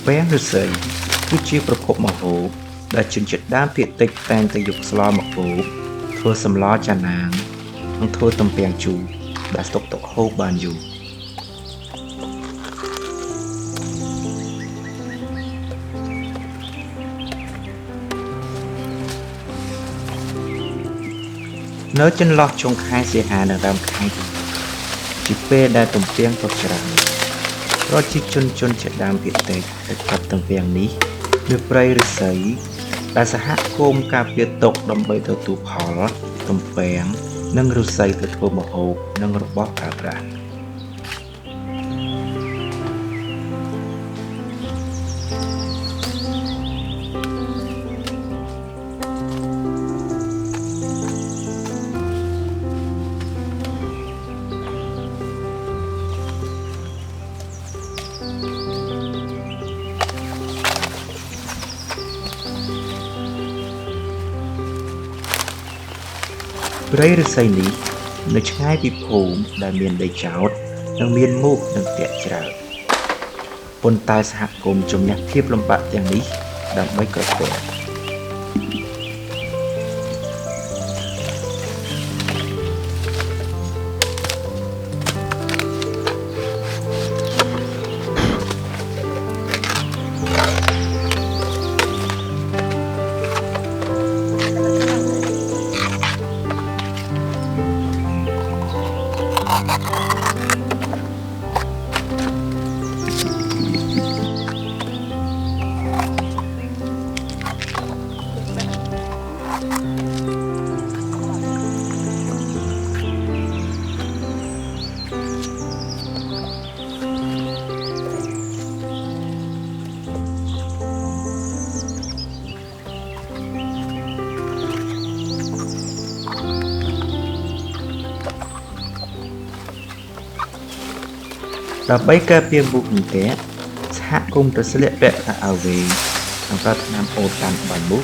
ពាំងឫស្សីគឺជាប្រភពម្ហូបដែលជនជាតិដើមភាគតិចតែងតែយកស្លមកបូកធ្វើសម្លចាណាងនិងធ្វើទំពាំងជូរដែលស្តុកទុកហូបបានយូរនៅចន្លោះចុងខែសីហានិងដើមខែជាពេលដែលទំពាំងទុកច្រើនប្រជាជនជាដើមភាគតិចដែលកាត់ទំពាំងនេះនៅព្រៃឫស្សីដែលសហគមន៍ការពារទុកដើម្បីទទួលផលទំពាំងនិងឫស្សីទៅធ្វើម្ហូបនិងរបស់ប្រើប្រាស់ព្រៃឫស្សីនេះនៅឆ្ងាយពីភូមិដែលមានដីចោតនិងមានមូសនិងទាក់ច្រើនប៉ុន្តែសហគមន៍ជំនះភាពលំបាកទាំងនេះដើម្បីក្រពើដើម្បីការពារមូសនិងទាក់សហគមន៍ត្រូវស្លៀកពាក់ខោអាវវែងនិងប្រើថ្នាំអូសតាមក្បាលមូស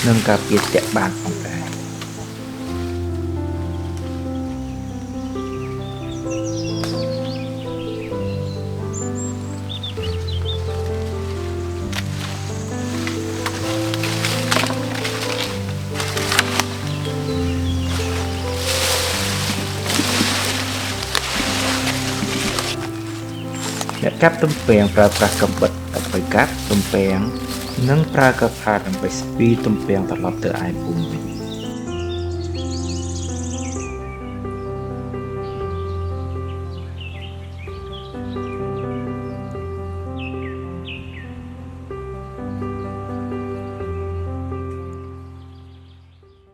និងការពារទាក់បានផងដែរអ្នកកាប់ទំពាំងប្រើប្រាស់កាំបិតដើម្បីកាប់ទំពាំងនិងប្រើកាផាដើម្បីស្ពីទំពាំងត្រឡប់ទៅឯភូមិវិញ